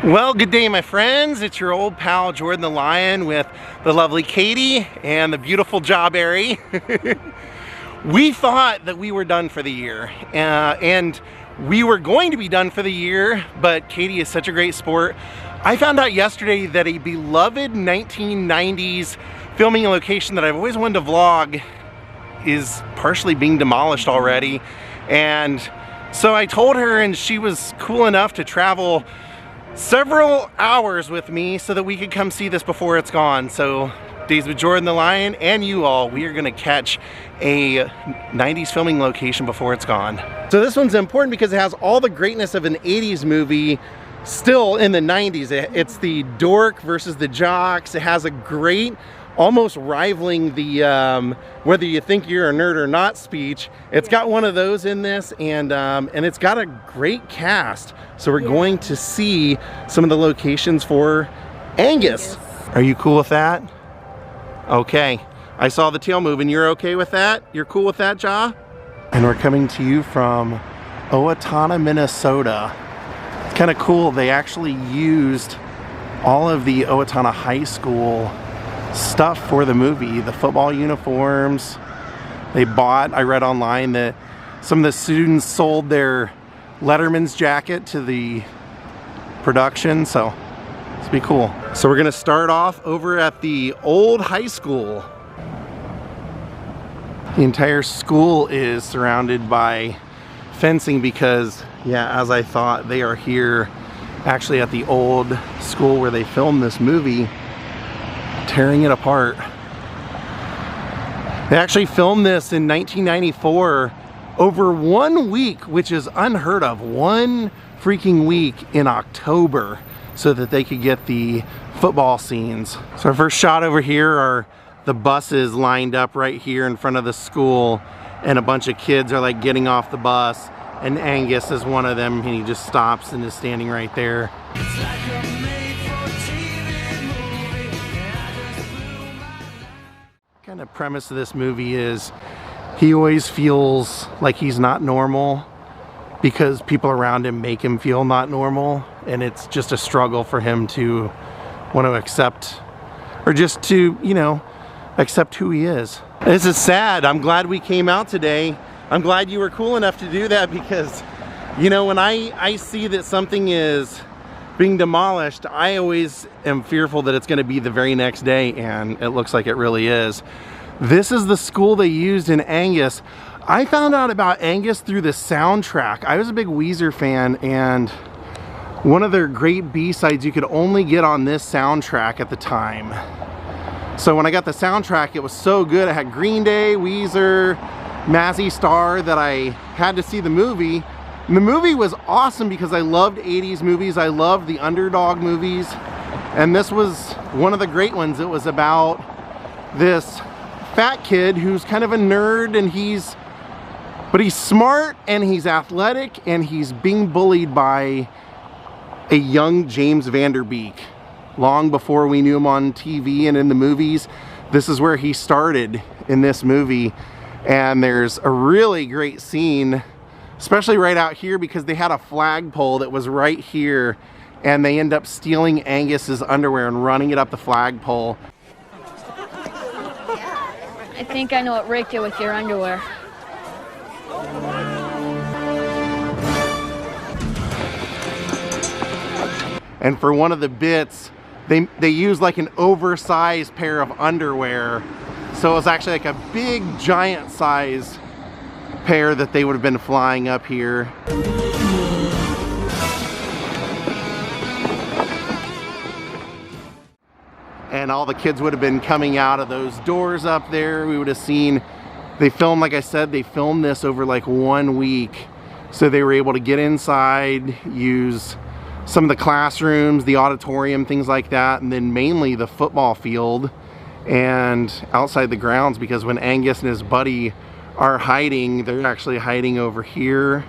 Well, good day, my friends. It's your old pal Jordan the Lion with the lovely Katie and the beautiful Jawberry. We thought that we were done for the year, and we were going to be done for the year, but Katie is such a great sport. I found out yesterday that a beloved 1990s filming location that I've always wanted to vlog is partially being demolished already. And so I told her, and she was cool enough to travel several hours with me so that we could come see this before it's gone. So Daze with Jordan the Lion and you all, we are gonna catch a 90s filming location before it's gone. So this one's important because it has all the greatness of an 80s movie still in the 90s. It's the dork versus the jocks. It has a great, almost rivaling the whether you think you're a nerd or not speech. It's got one of those in this, and it's got a great cast. So we're going to see some of the locations for Angus. Are you cool with that? Okay. I saw the tail moving. You're okay with that? You're cool with that, Ja? And we're coming to you from Owatonna, Minnesota. It's kind of cool. They actually used all of the Owatonna High School stuff for the movie. The football uniforms they bought. I read online that some of the students sold their Letterman's jacket to the production, so it's be cool. So we're gonna start off over at the old high school. The entire school is surrounded by fencing because, yeah, as I thought, they are here actually at the old school where they filmed this movie, tearing it apart. They actually filmed this in 1994 over 1 week, which is unheard of. 1 freaking week in October, so that they could get the football scenes. So our first shot over here are the buses lined up right here in front of the school, and a bunch of kids are like getting off the bus, and Angus is one of them, and he just stops and is standing right there. Kind of premise of this movie is he always feels like he's not normal because people around him make him feel not normal, and it's just a struggle for him to want to accept, or just to, you know, accept who he is. This is sad. I'm glad we came out today. I'm glad you were cool enough to do that, because, you know, when I see that something is being demolished, I always am fearful that it's going to be the very next day, and it looks like it really is. This is the school they used in Angus. I found out about Angus through the soundtrack. I was a big Weezer fan, and one of their great B-sides you could only get on this soundtrack at the time. So when I got the soundtrack, it was so good. I had Green Day, Weezer, Mazzy Star, that I had to see the movie. And the movie was awesome because I loved 80s movies. I loved the underdog movies. And this was one of the great ones. It was about this fat kid who's kind of a nerd, and he's smart and he's athletic, and he's being bullied by a young James Van Der Beek. Long before we knew him on TV and in the movies, this is where he started in this movie. And there's a really great scene, especially right out here, because they had a flagpole that was right here, and they end up stealing Angus's underwear and running it up the flagpole. I think I know what Rick did with your underwear. And for one of the bits, they used like an oversized pair of underwear. So it was actually like a big giant size pair that they would have been flying up here. And all the kids would have been coming out of those doors up there. We would have seen, they filmed, like I said, they filmed this over like 1 week. So they were able to get inside, use some of the classrooms, the auditorium, things like that, and then mainly the football field and outside the grounds, because when Angus and his buddy are hiding, they're actually hiding over here.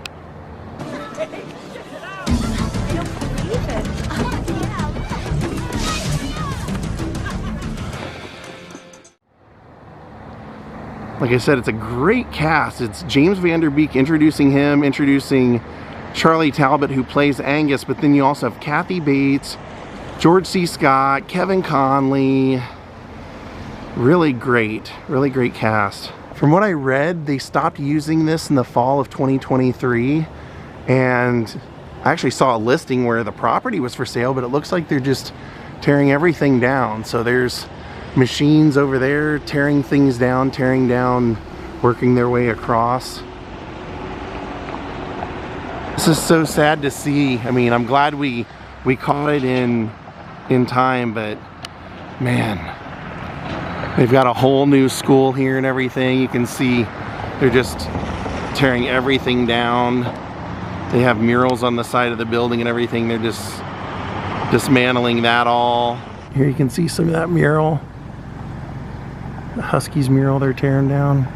Like I said, it's a great cast. It's James Van Der Beek introducing him, introducing Charlie Talbot, who plays Angus, but then you also have Kathy Bates, George C. Scott, Kevin Conley. Really great cast. From what I read, they stopped using this in the fall of 2023, and I actually saw a listing where the property was for sale, but it looks like they're just tearing everything down. So there's machines over there tearing things down, working their way across. This is so sad to see. I mean, I'm glad we caught it in time, but man, they've got a whole new school here and everything. You can see they're just tearing everything down. They have murals on the side of the building and everything. They're just dismantling that all. Here you can see some of that mural. The Huskies mural they're tearing down.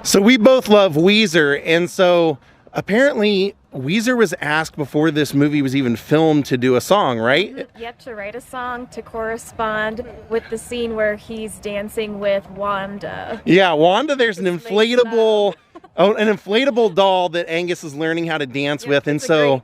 So we both love Weezer, and so apparently Weezer was asked before this movie was even filmed to do a song, right? Yep, to write a song to correspond with the scene where he's dancing with Wanda. Yeah, Wanda, there's an inflatable doll that Angus is learning how to dance with, and so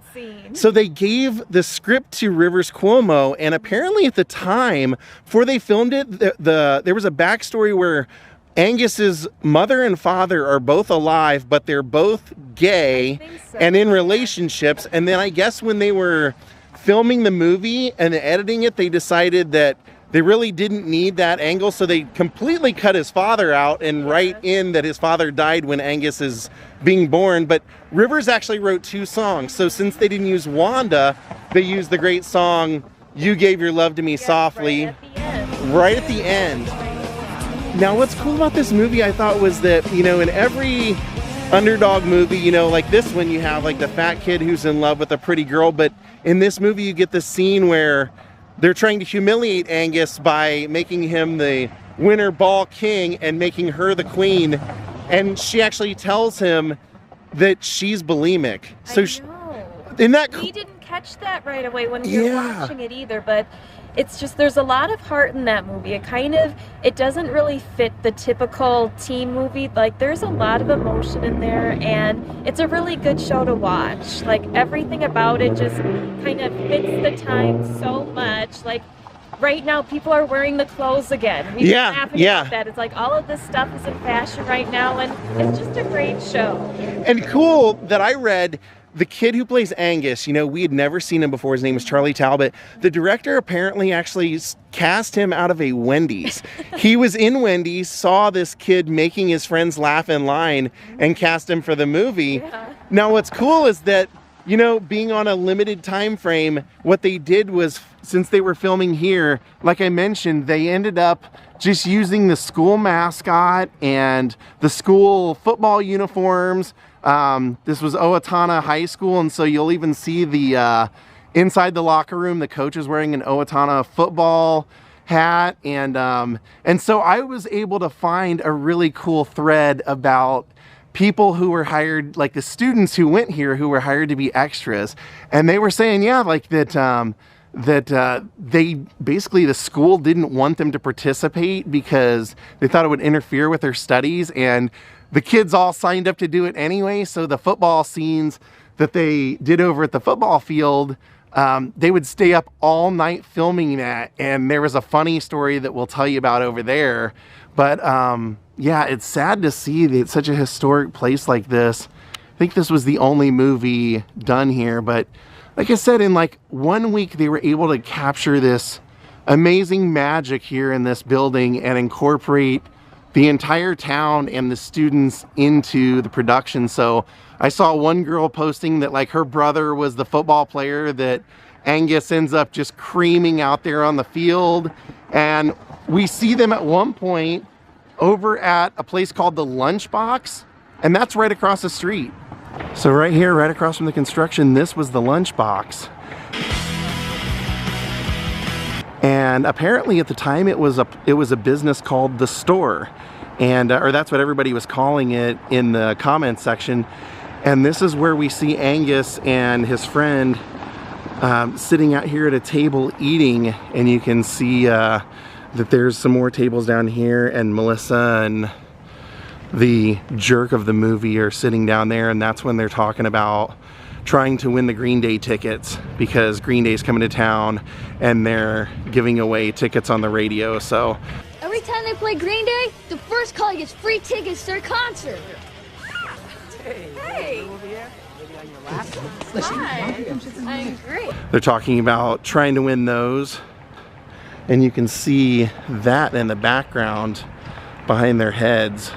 they gave the script to Rivers Cuomo, and apparently at the time, before they filmed it, there was a backstory where Angus's mother and father are both alive, but they're both gay and in relationships. And then I guess when they were filming the movie and editing it, they decided that they really didn't need that angle. So they completely cut his father out and write in that his father died when Angus is being born. But Rivers actually wrote 2 songs. So since they didn't use Wanda, they used the great song, You Gave Your Love to Me Softly, right at the end. Now, what's cool about this movie, I thought, was that, you know, in every underdog movie, you know, like this one, you have like the fat kid who's in love with a pretty girl, but in this movie, you get this scene where they're trying to humiliate Angus by making him the winter ball king and making her the queen, and she actually tells him that she's bulimic. So we didn't catch that right away when we were watching it either, but it's just, there's a lot of heart in that movie. It doesn't really fit the typical teen movie. Like, there's a lot of emotion in there, and it's a really good show to watch. Like, everything about it just kind of fits the time so much. Like, right now, people are wearing the clothes again. We've been laughing about that. It's like all of this stuff is in fashion right now, and it's just a great show. And cool that I read, the kid who plays Angus, you know, we had never seen him before. His name was Charlie Talbot. The director apparently actually cast him out of a Wendy's. He was in Wendy's, saw this kid making his friends laugh in line, and cast him for the movie. Yeah. Now, what's cool is that, you know, being on a limited time frame, what they did was, since they were filming here, like I mentioned, they ended up just using the school mascot and the school football uniforms. This was Owatonna High School, and so you'll even see the inside the locker room, the coach is wearing an Owatonna football hat, and so I was able to find a really cool thread about people who were hired, like the students who went here who were hired to be extras, and they were saying, yeah, like that they basically, the school didn't want them to participate because they thought it would interfere with their studies, and the kids all signed up to do it anyway. So the football scenes that they did over at the football field, they would stay up all night filming that. And there was a funny story that we'll tell you about over there. But yeah, it's sad to see that it's such a historic place like this. I think this was the only movie done here. But like I said, in like 1 week, they were able to capture this amazing magic here in this building and incorporate the entire town and the students into the production. So I saw one girl posting that like her brother was the football player that Angus ends up just creaming out there on the field. And we see them at one point over at a place called the Lunchbox, and that's right across the street. So right here, right across from the construction, this was the Lunchbox. And apparently at the time it was a business called The Store, and or that's what everybody was calling it in the comments section. And this is where we see Angus and his friend sitting out here at a table eating, and you can see that there's some more tables down here, and Melissa and the jerk of the movie are sitting down there, and that's when they're talking about trying to win the Green Day tickets because Green Day's coming to town and they're giving away tickets on the radio. So every time they play Green Day, the first caller gets free tickets to their concert. Hey. Hi. I'm great. they're talking about trying to win those, and you can see that in the background behind their heads.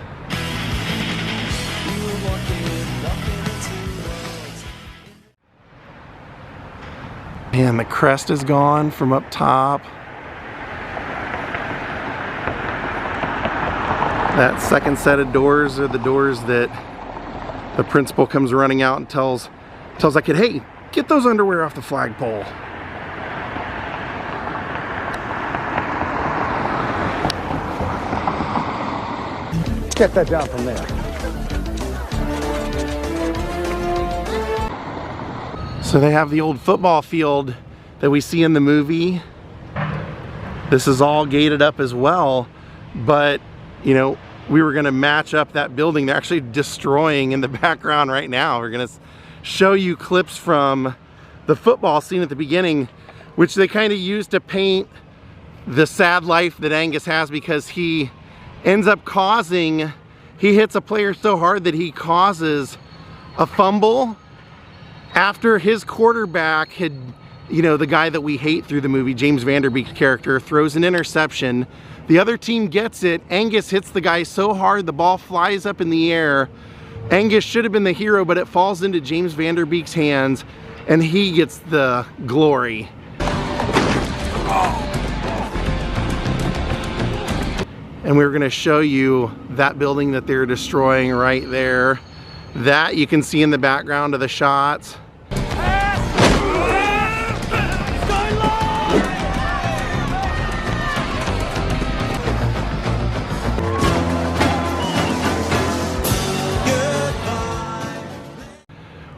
And the crest is gone from up top. That second set of doors are the doors that the principal comes running out and tells that kid, hey, get those underwear off the flagpole. Get that down from there. So they have the old football field that we see in the movie. This is all gated up as well, but you know, we were gonna match up that building they're actually destroying in the background right now. We're gonna show you clips from the football scene at the beginning, which they kind of used to paint the sad life that Angus has, because he ends up he hits a player so hard that he causes a fumble after his quarterback had, you know, the guy that we hate through the movie, James Van Der Beek's character, throws an interception. The other team gets it. Angus hits the guy so hard the ball flies up in the air. Angus should have been the hero, but it falls into James Van Der Beek's hands and he gets the glory. And we're gonna show you that building that they're destroying right there. That you can see in the background of the shots.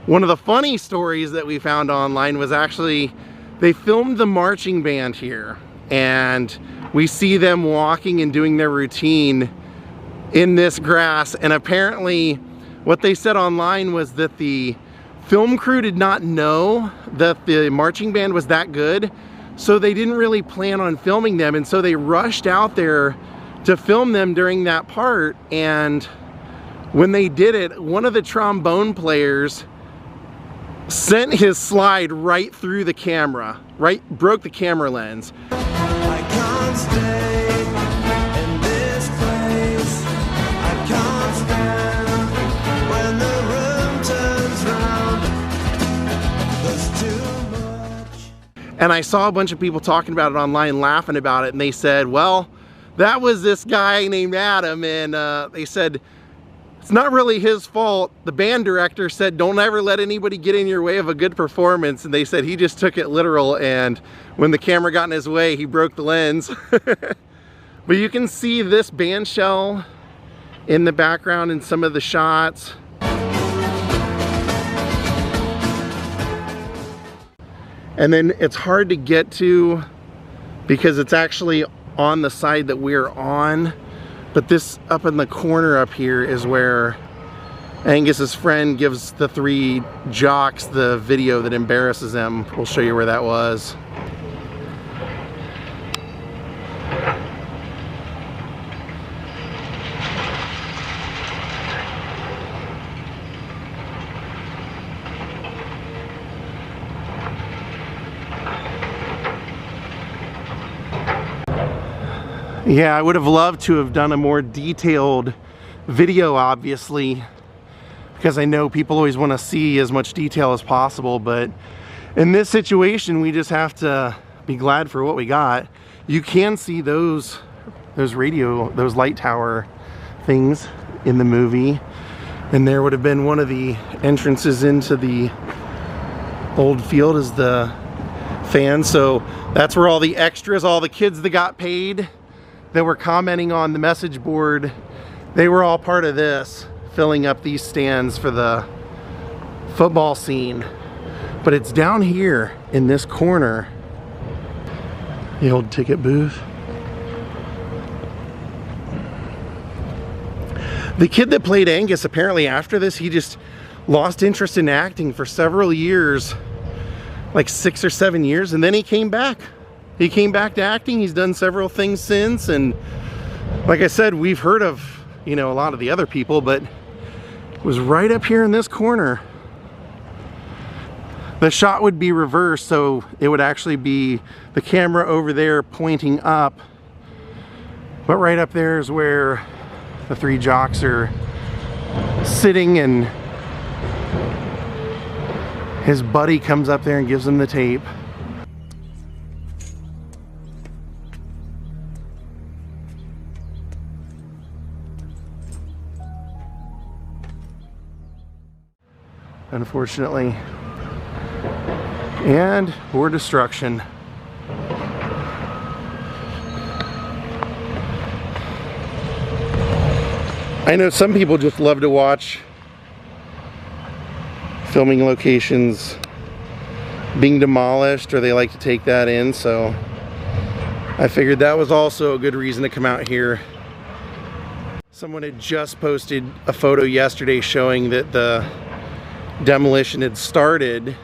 One of the funny stories that we found online was actually they filmed the marching band here, and we see them walking and doing their routine in this grass, and apparently what they said online was that the film crew did not know that the marching band was that good, so they didn't really plan on filming them, and so they rushed out there to film them during that part. And when they did it, one of the trombone players sent his slide right through the camera, broke the camera lens. I can't stay in this place. I can't stand when the room turns round. There's too much. And I saw a bunch of people talking about it online, laughing about it, and they said, well, that was this guy named Adam, and they said, it's not really his fault. The band director said, don't ever let anybody get in your way of a good performance. And they said he just took it literal, and when the camera got in his way, he broke the lens. But you can see this band shell in the background in some of the shots. And then it's hard to get to because it's actually on the side that we're on. But this up in the corner up here is where Angus's friend gives the three jocks the video that embarrasses them. We'll show you where that was. Yeah, I would have loved to have done a more detailed video, obviously, because I know people always want to see as much detail as possible, but in this situation, we just have to be glad for what we got. You can see those light tower things in the movie, and there would have been one of the entrances into the old field as the fan, so that's where all the extras, all the kids that got paid, that were commenting on the message board, they were all part of this, filling up these stands for the football scene. But it's down here in this corner, the old ticket booth. The kid that played Angus, apparently after this, he just lost interest in acting for several years, like 6 or 7 years, and then he came back. He came back to acting. He's done several things since, and like I said, we've heard of, you know, a lot of the other people, but it was right up here in this corner. The shot would be reversed, so it would actually be the camera over there pointing up, but right up there is where the 3 jocks are sitting, and his buddy comes up there and gives him the tape. Unfortunately. And more destruction. I know some people just love to watch filming locations being demolished, or they like to take that in, so I figured that was also a good reason to come out here. Someone had just posted a photo yesterday showing that the demolition had started,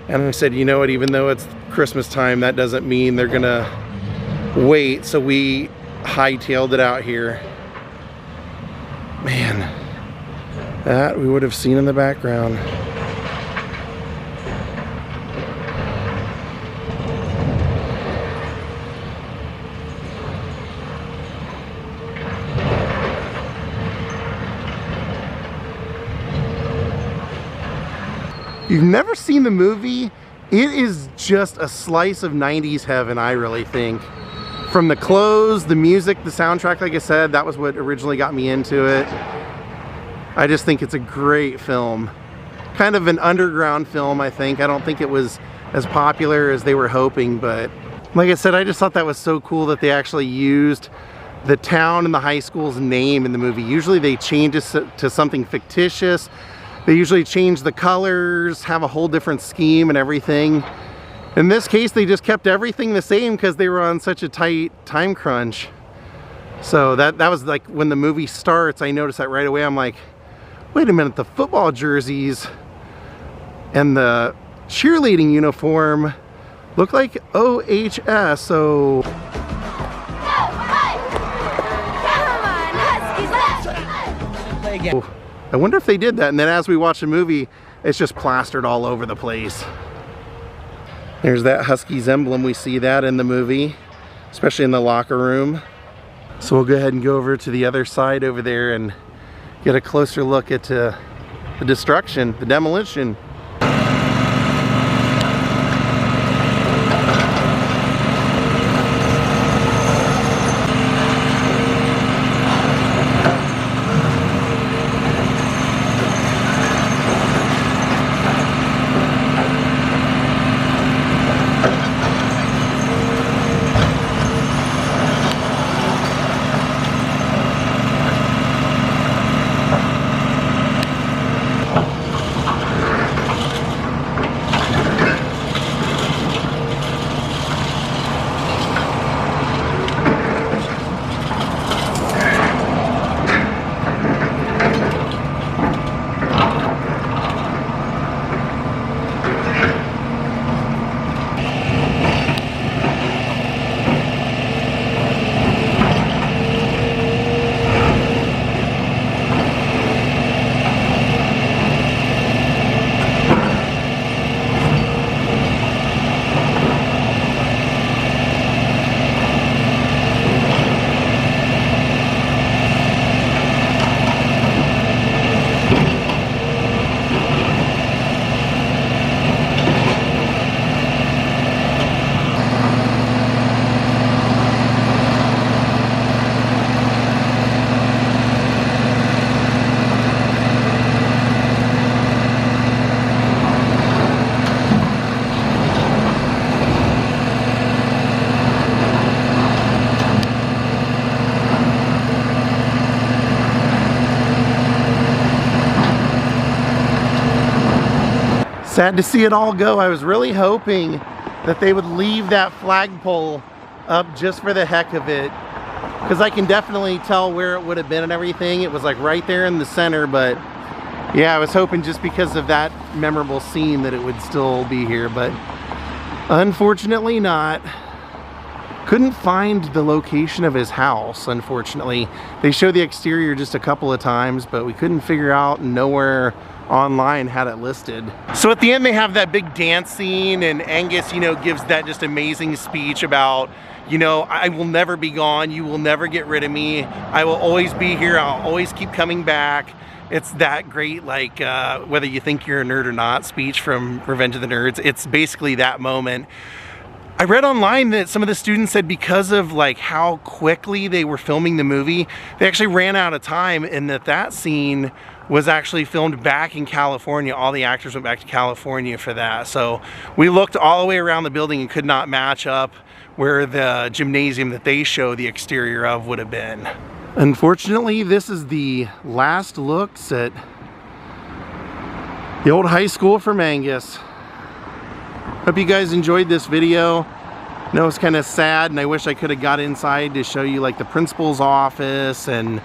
and I said, you know what, even though it's Christmas time, that doesn't mean they're gonna wait, so we hightailed it out here. Man, that we would have seen in the background. You've never seen the movie? It is just a slice of 90s heaven, I really think. From the clothes, the music, the soundtrack, like I said, that was what originally got me into it. I just think it's a great film. Kind of an underground film, I think. I don't think it was as popular as they were hoping, but like I said, I just thought that was so cool that they actually used the town and the high school's name in the movie. Usually they change it to something fictitious. They usually change the colors, have a whole different scheme and everything. In this case, they just kept everything the same because they were on such a tight time crunch. So that was like when the movie starts, I noticed that right away. I'm like, wait a minute, the football jerseys and the cheerleading uniform look like OHS, so... I wonder if they did that, and then as we watch the movie, it's just plastered all over the place. There's that Huskies emblem. We see that in the movie, especially in the locker room. So we'll go ahead and go over to the other side over there and get a closer look at the destruction, the demolition. Sad to see it all go. I was really hoping that they would leave that flagpole up just for the heck of it. because I can definitely tell where it would have been and everything. It was like right there in the center, but yeah, I was hoping just because of that memorable scene that it would still be here, but unfortunately not. Couldn't find the location of his house, unfortunately. They show the exterior just a couple of times, but we couldn't figure out, nowhere online had it listed. So at the end they have that big dance scene, and Angus, you know, gives that just amazing speech about, you know, I will never be gone, you will never get rid of me, I will always be here, I'll always keep coming back. It's that great, like, whether you think you're a nerd or not speech from Revenge of the Nerds. It's basically that moment. I read online that some of the students said because of like how quickly they were filming the movie, they actually ran out of time, and that scene was actually filmed back in California. All the actors went back to California for that. So we looked all the way around the building and could not match up where the gymnasium that they show the exterior of would have been. Unfortunately, this is the last looks at the old high school from Angus. Hope you guys enjoyed this video. I know it's kind of sad, and I wish I could have got inside to show you like the principal's office and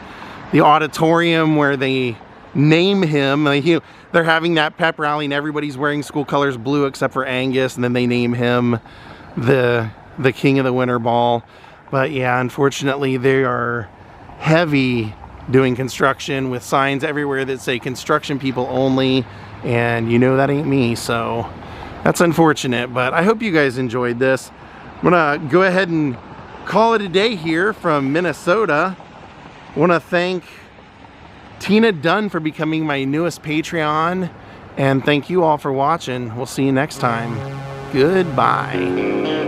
the auditorium where they name him. Like, they're having that pep rally and everybody's wearing school colors blue except for Angus, and then they name him the king of the winter ball. But yeah, unfortunately they are heavy doing construction with signs everywhere that say construction people only, and you know that ain't me, so that's unfortunate. But I hope you guys enjoyed this. I'm gonna go ahead and call it a day here from Minnesota. I want to thank Tina Dunn for becoming my newest Patreon, and thank you all for watching. We'll see you next time. Goodbye.